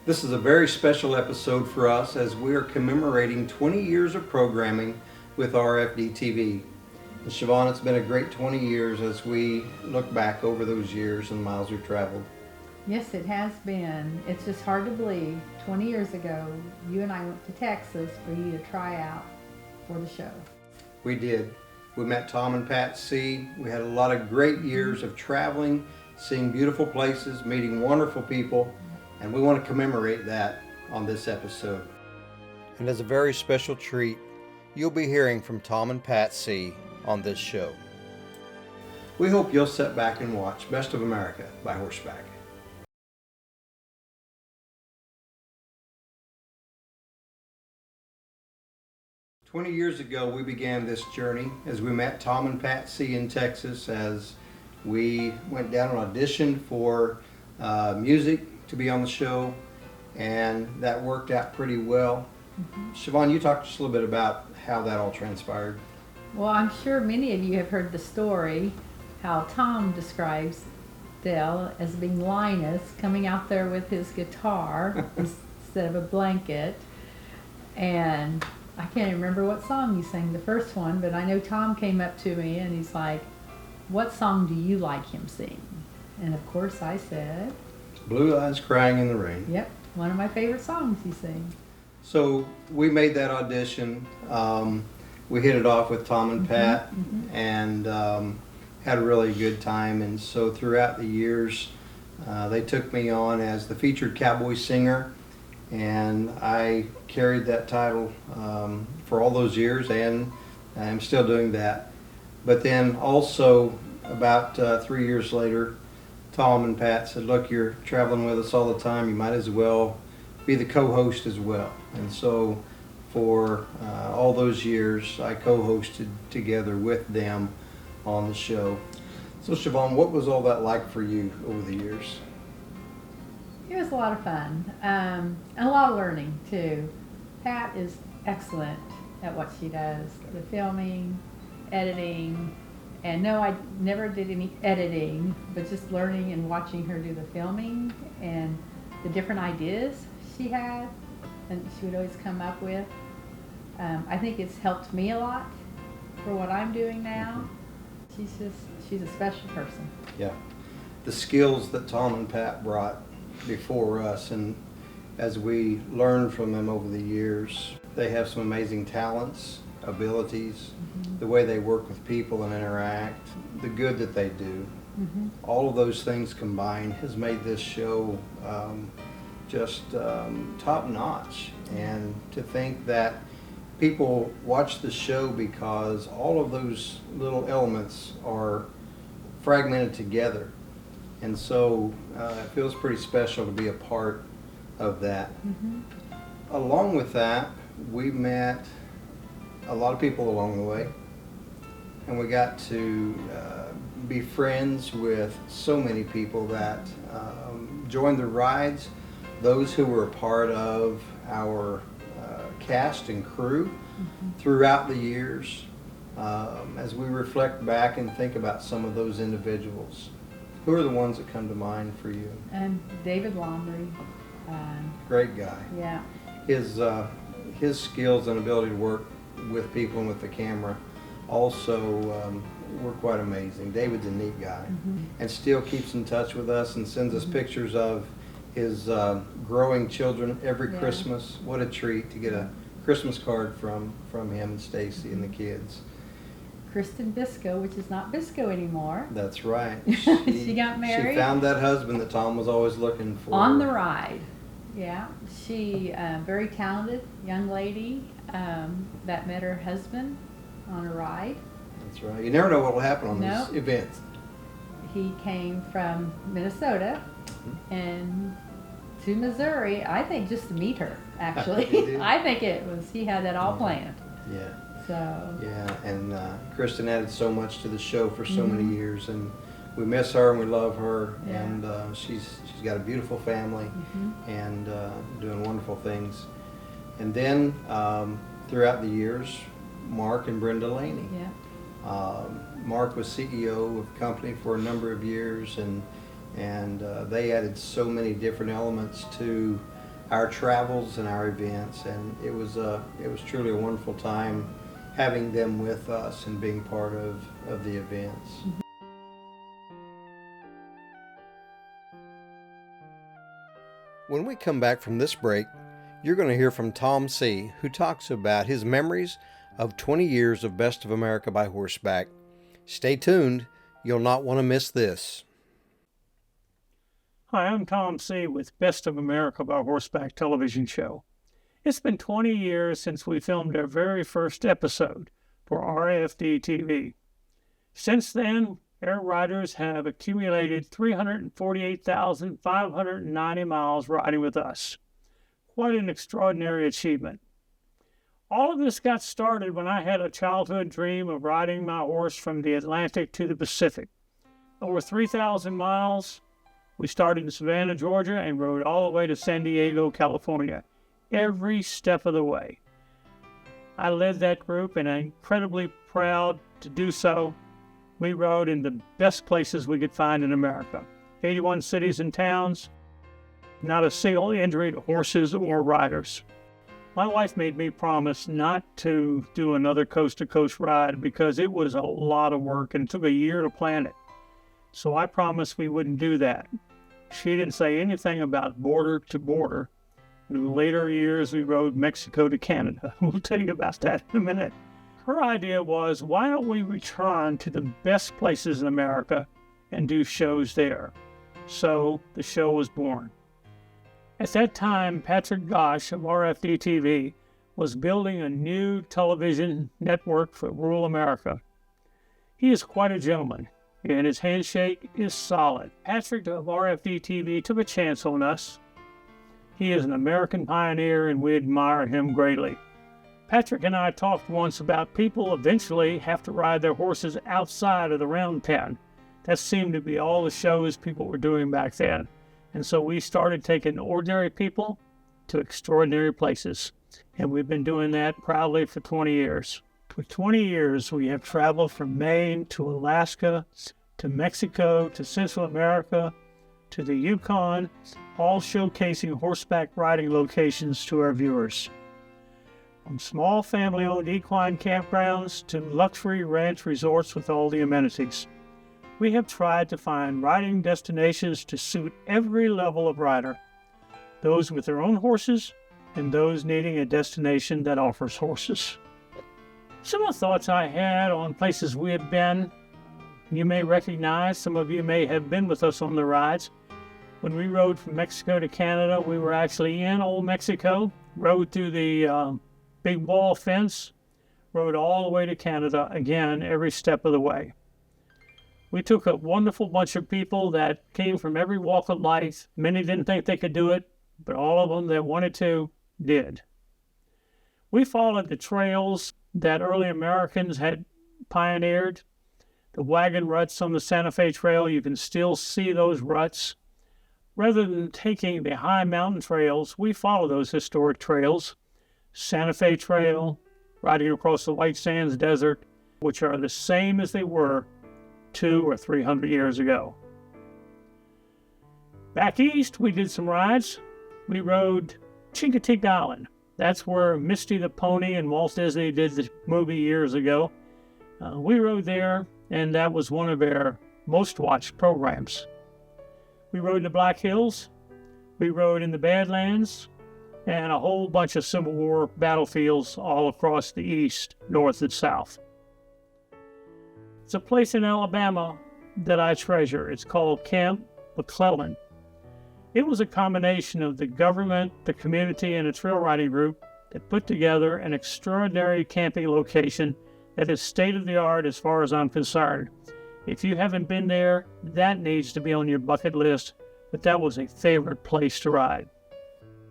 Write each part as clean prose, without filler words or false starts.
This is a very special episode for us as we are commemorating 20 years of programming with RFD TV. And Siobhan, it's been a great 20 years as we look back over those years and miles we've traveled. Yes, it has been. It's just hard to believe. 20 years ago, you and I went to Texas for you to try out for the show. We did. We met Tom and Pat Seay. We had a lot of great years of traveling, seeing beautiful places, meeting wonderful people, and we want to commemorate that on this episode. And as a very special treat, you'll be hearing from Tom and Pat Seay on this show. We hope you'll sit back and watch Best of America by Horseback. "20 years ago, we began this journey as we met Tom and Pat Seay in Texas as we went down and auditioned for music to be on the show, and that worked out pretty well. Siobhan, you talked just a little bit about how that all transpired. Well, I'm sure many of you have heard the story how Tom describes Del as being Linus coming out there with his guitar instead of a blanket. And I can't remember what song you sang the first one, but I know Tom came up to me and he's like, "What song do you like him sing?" And of course I said, "Blue Eyes Crying in the Rain." "Yep, one of my favorite songs you sing." So we made that audition. We hit it off with Tom and Pat and had a really good time. And so throughout the years, they took me on as the featured cowboy singer, and I carried that title for all those years, and I'm still doing that. But then also about 3 years later, Tom and Pat said, "Look, you're traveling with us all the time, you might as well be the co-host as well." And so for all those years, I co-hosted together with them on the show. So Siobhan, what was all that like for you over the years? It was a lot of fun, and a lot of learning too. Pat is excellent at what she does, the filming, editing, and no, I never did any editing, but just learning and watching her do the filming and the different ideas she had and she would always come up with. I think it's helped me a lot for what I'm doing now. She's a special person. Yeah, the skills that Tom and Pat brought before us, and as we learned from them over the years, they have some amazing talents, abilities, the way they work with people and interact, the good that they do. All of those things combined has made this show just top notch. And to think that people watch the show because all of those little elements are fragmented together. And so it feels pretty special to be a part of that. Along with that, we met a lot of people along the way, and we got to be friends with so many people that joined the rides, those who were a part of our cast and crew throughout the years. As we reflect back and think about some of those individuals, who are the ones that come to mind for you? And David Lomry. Great guy. Yeah. His skills and ability to work with people and with the camera also were quite amazing. David's a neat guy and still keeps in touch with us and sends us pictures of his growing children every Christmas. What a treat to get a Christmas card from him and Stacy and the kids. Kristen Bisco, which is not Bisco anymore. That's right. She got married. She found that husband that Tom was always looking for. On the ride. Yeah. She, very talented young lady that met her husband on a ride. That's right. You never know what will happen on these events. He came from Minnesota and to Missouri, I think just to meet her, actually. I think he had that all planned. Yeah. So. Yeah, and Kristen added so much to the show for so many years, and we miss her and we love her, and she's got a beautiful family and doing wonderful things. And then throughout the years, Mark and Brenda Laney. Yeah. Mark was CEO of the company for a number of years, and they added so many different elements to our travels and our events, and it was truly a wonderful time having them with us and being part of the events. When we come back from this break, you're going to hear from Tom Seay, who talks about his memories of 20 years of Best of America by Horseback. Stay tuned. You'll not want to miss this. Hi, I'm Tom Seay with Best of America by Horseback television show. It's been 20 years since we filmed our very first episode for RFD TV. Since then, our riders have accumulated 348,590 miles riding with us. Quite an extraordinary achievement. All of this got started when I had a childhood dream of riding my horse from the Atlantic to the Pacific. Over 3,000 miles, we started in Savannah, Georgia, and rode all the way to San Diego, California, every step of the way. I led that group, and I'm incredibly proud to do so. We rode in the best places we could find in America, 81 cities and towns, not a single injury to horses or riders. My wife made me promise not to do another coast-to-coast ride because it was a lot of work and took a year to plan it. So I promised we wouldn't do that. She didn't say anything about border to border. In the later years, we rode Mexico to Canada. We'll tell you about that in a minute. Her idea was, why don't we return to the best places in America and do shows there? So the show was born. At that time, Patrick Gosh of RFD TV was building a new television network for rural America. He is quite a gentleman, and his handshake is solid. Patrick of RFD TV took a chance on us. He is an American pioneer, and we admire him greatly. Patrick and I talked once about people eventually have to ride their horses outside of the round pen. That seemed to be all the shows people were doing back then. And so we started taking ordinary people to extraordinary places. And we've been doing that proudly for 20 years. For 20 years, we have traveled from Maine to Alaska, to Mexico, to Central America, to the Yukon, all showcasing horseback riding locations to our viewers. From small family-owned equine campgrounds to luxury ranch resorts with all the amenities. We have tried to find riding destinations to suit every level of rider, those with their own horses and those needing a destination that offers horses. Some of the thoughts I had on places we have been, you may recognize, some of you may have been with us on the rides. When we rode from Mexico to Canada, we were actually in Old Mexico, rode through the big wall fence, rode all the way to Canada, again, every step of the way. We took a wonderful bunch of people that came from every walk of life. Many didn't think they could do it, but all of them that wanted to did. We followed the trails that early Americans had pioneered. The wagon ruts on the Santa Fe Trail, you can still see those ruts. Rather than taking the high mountain trails, we follow those historic trails. Santa Fe Trail, riding across the White Sands Desert, which are the same as they were 200 or 300 years ago. Back east, we did some rides. We rode Chincoteague Island. That's where Misty the Pony and Walt Disney did the movie years ago. We rode there, and that was one of our most watched programs. We rode in the Black Hills. We rode in the Badlands, and a whole bunch of Civil War battlefields all across the east, north, and south. It's a place in Alabama that I treasure. It's called Camp McClellan. It was a combination of the government, the community, and a trail riding group that put together an extraordinary camping location that is state-of-the-art as far as I'm concerned. If you haven't been there, that needs to be on your bucket list, but that was a favorite place to ride.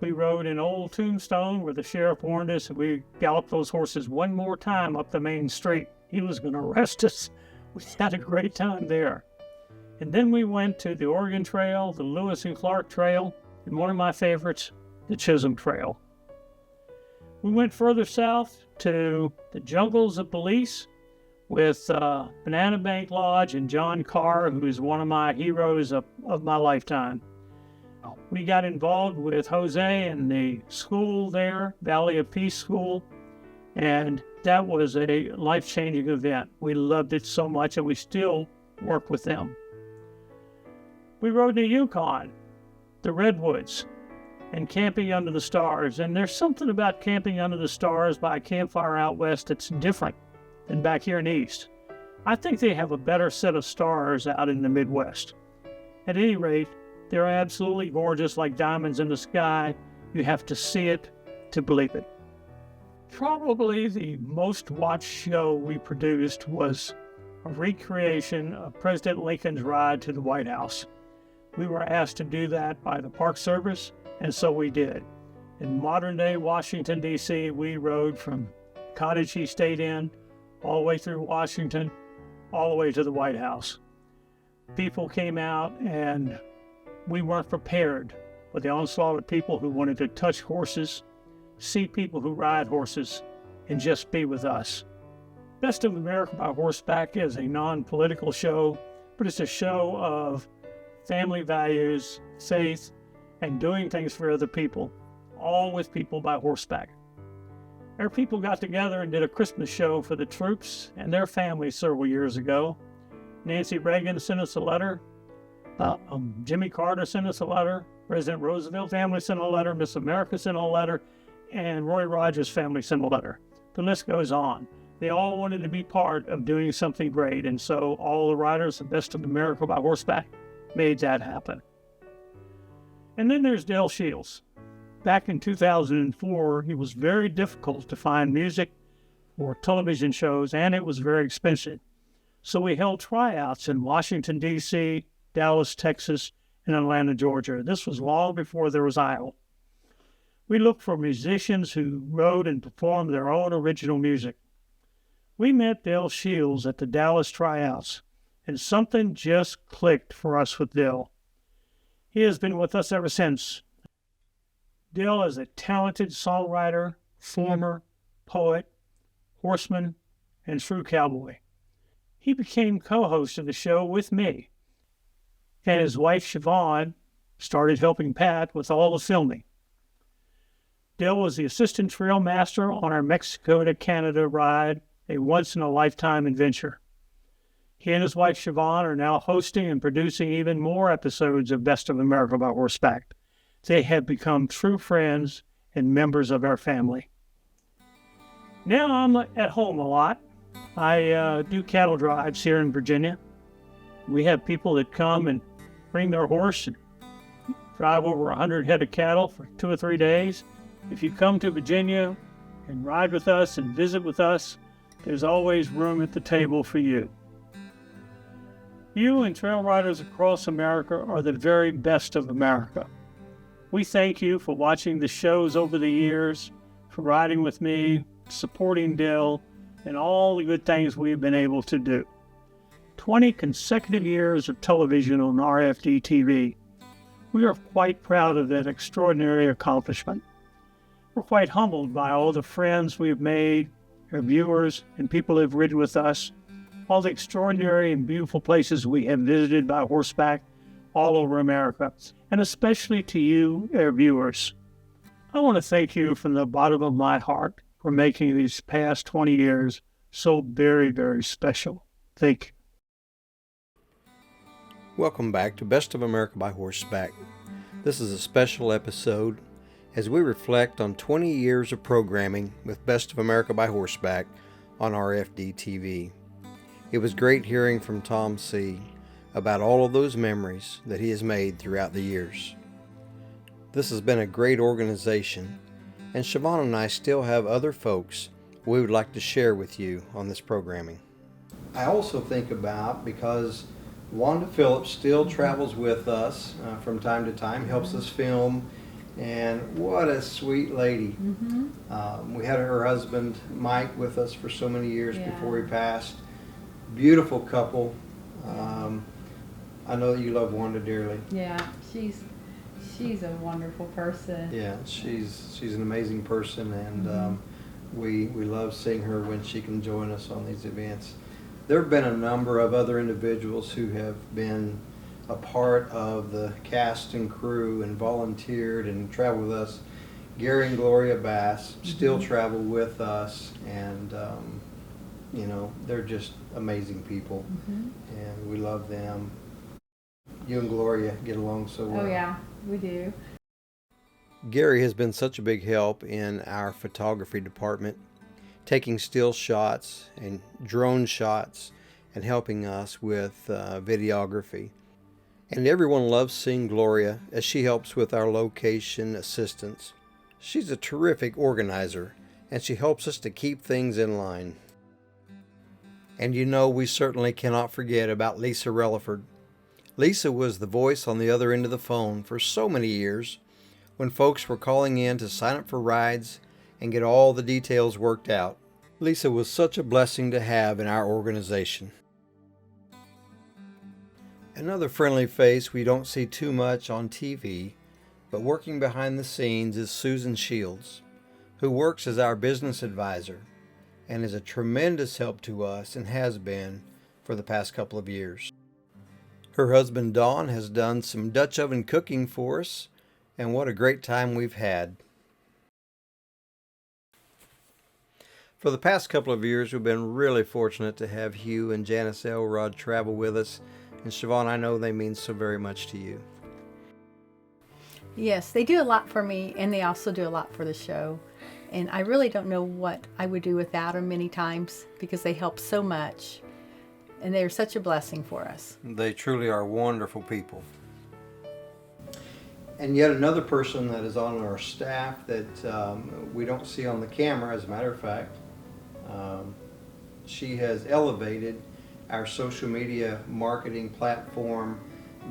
We rode in Old Tombstone where the sheriff warned us if we galloped those horses one more time up the main street, he was going to arrest us. We had a great time there. And then we went to the Oregon Trail, the Lewis and Clark Trail, and one of my favorites, the Chisholm Trail. We went further south to the jungles of Belize with Banana Bank Lodge and John Carr, who is one of my heroes of my lifetime. We got involved with Jose and the school there, Valley of Peace School, and that was a life-changing event. We loved it so much, and we still work with them. We rode the Yukon, the Redwoods, and camping under the stars. And there's something about camping under the stars by a campfire out west that's different than back here in the east. I think they have a better set of stars out in the Midwest. At any rate, they're absolutely gorgeous, like diamonds in the sky. You have to see it to believe it. Probably the most watched show we produced was a recreation of President Lincoln's ride to the White House. We were asked to do that by the Park Service, and so we did. In modern-day Washington, D.C., we rode from the cottage he stayed in, all the way through Washington, all the way to the White House. People came out, and we weren't prepared for the onslaught of people who wanted to touch horses, see people who ride horses, and just be with us. Best of America by Horseback is a non-political show, but it's a show of family values, faith, and doing things for other people, all with people by horseback. Our people got together and did a Christmas show for the troops and their families several years ago. Nancy Reagan sent us a letter. Jimmy Carter sent us a letter. President Roosevelt's family sent a letter. Miss America sent a letter. And Roy Rogers' family sent a letter. The list goes on. They all wanted to be part of doing something great, and so all the riders of Best of America by Horseback made that happen. And then there's Del Shields. Back in 2004, it was very difficult to find music for television shows, and it was very expensive. So we held tryouts in Washington, D.C., Dallas, Texas, and Atlanta, Georgia. This was long before there was Iowa. We looked for musicians who wrote and performed their own original music. We met Del Shields at the Dallas tryouts, and something just clicked for us with Del. He has been with us ever since. Del is a talented songwriter, performer, poet, horseman, and true cowboy. He became co-host of the show with me, and his wife Siobhan started helping Pat with all the filming. Del was the assistant trail master on our Mexico to Canada ride, a once-in-a-lifetime adventure. He and his wife Siobhan are now hosting and producing even more episodes of Best of America by Horseback. They have become true friends and members of our family. Now I'm at home a lot. I do cattle drives here in Virginia. We have people that come and bring their horse and drive over 100 head of cattle for 2 or 3 days. If you come to Virginia and ride with us and visit with us, there's always room at the table for you. You and trail riders across America are the very best of America. We thank you for watching the shows over the years, for riding with me, supporting Del, and all the good things we've been able to do. 20 consecutive years of television on RFD TV. We are quite proud of that extraordinary accomplishment. We're quite humbled by all the friends we've made, our viewers, and people who have ridden with us, all the extraordinary and beautiful places we have visited by horseback all over America, and especially to you, our viewers. I want to thank you from the bottom of my heart for making these past 20 years so very, very special. Thank you. Welcome back to Best of America by Horseback. This is a special episode as we reflect on 20 years of programming with Best of America by Horseback on RFD TV. It was great hearing from Tom Seay about all of those memories that he has made throughout the years. This has been a great organization, and Siobhan and I still have other folks we would like to share with you on this programming. I also think about, because Wanda Phillips still travels with us from time to time, helps us film, and what a sweet lady. We had her husband Mike with us for so many years before he passed. Beautiful couple. I know that you love Wanda dearly. Yeah, she's a wonderful person. Yeah, she's an amazing person, and we love seeing her when she can join us on these events. There have been a number of other individuals who have been a part of the cast and crew and volunteered and traveled with us. Gary and Gloria Bass still travel with us, and you know, they're just amazing people, and we love them. You and Gloria get along so well. Oh yeah, we do. Gary has been such a big help in our photography department, taking still shots and drone shots and helping us with videography. And everyone loves seeing Gloria as she helps with our location assistance. She's a terrific organizer, and she helps us to keep things in line. And you know, we certainly cannot forget about Lisa Relaford. Lisa was the voice on the other end of the phone for so many years when folks were calling in to sign up for rides and get all the details worked out. Lisa was such a blessing to have in our organization. Another friendly face we don't see too much on TV, but working behind the scenes, is Susan Shields, who works as our business advisor and is a tremendous help to us and has been for the past couple of years. Her husband Don has done some Dutch oven cooking for us, and what a great time we've had. For the past couple of years, we've been really fortunate to have Hugh and Janice Elrod travel with us, and Siobhan, I know they mean so very much to you. Yes, they do a lot for me, and they also do a lot for the show. And I really don't know what I would do without them many times, because they help so much. And they're such a blessing for us. They truly are wonderful people. And yet another person that is on our staff that we don't see on the camera, as a matter of fact, she has elevated our social media marketing platform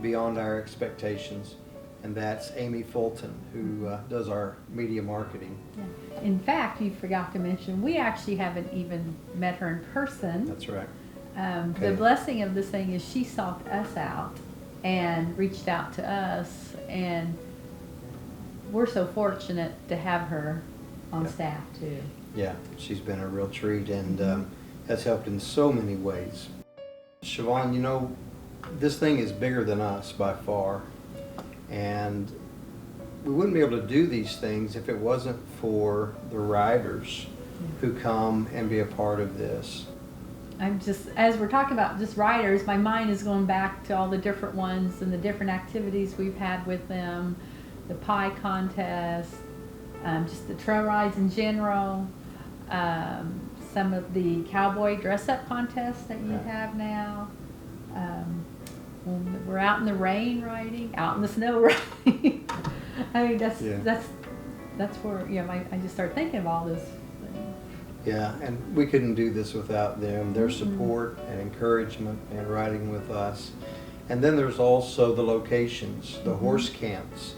beyond our expectations. And that's Amy Fulton, who does our media marketing. Yeah. In fact, you forgot to mention, we actually haven't even met her in person. That's right. The blessing of this thing is she sought us out and reached out to us, and we're so fortunate to have her on staff too. Yeah, she's been a real treat and has helped in so many ways. Siobhan, you know, this thing is bigger than us by far, and we wouldn't be able to do these things if it wasn't for the riders who come and be a part of this. I'm just, as we're talking about just riders, my mind is going back to all the different ones and the different activities we've had with them, the pie contest, just the trail rides in general, some of the cowboy dress-up contests that you have now. When we're out in the rain riding, out in the snow riding. I mean, that's where, you know, I just start thinking of all this. Yeah, and we couldn't do this without them, their support and encouragement and riding with us. And then there's also the locations, the horse camps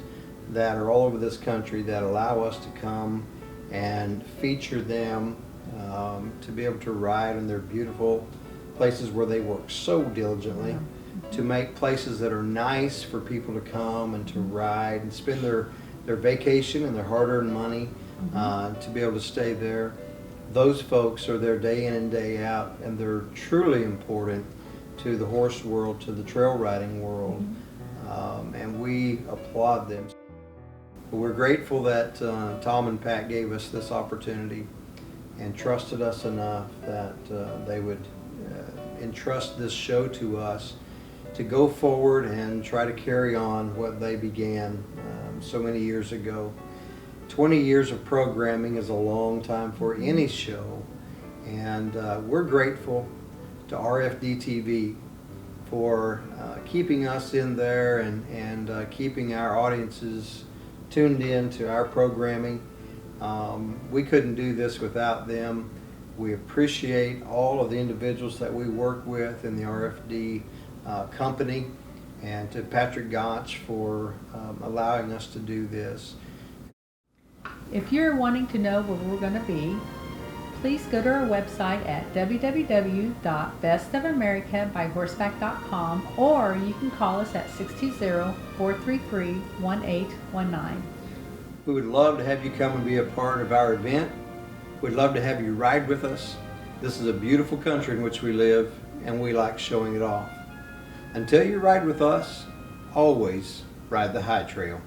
that are all over this country that allow us to come and feature them, to be able to ride in their beautiful places where they work so diligently to make places that are nice for people to come and to ride and spend their vacation and their hard-earned money to be able to stay there. Those folks are there day in and day out, and they're truly important to the horse world, to the trail riding world, and we applaud them. But we're grateful that Tom and Pat gave us this opportunity and trusted us enough that they would entrust this show to us to go forward and try to carry on what they began so many years ago. 20 years of programming is a long time for any show, and we're grateful to RFD TV for keeping us in there and keeping our audiences tuned in to our programming. We couldn't do this without them. We appreciate all of the individuals that we work with in the RFD company, and to Patrick Gotch for allowing us to do this. If you're wanting to know where we're going to be, please go to our website at www.bestofamericabyhorseback.com, or you can call us at 620-433-1819. We would love to have you come and be a part of our event. We'd love to have you ride with us. This is a beautiful country in which we live, and we like showing it off. Until you ride with us, always ride the high trail.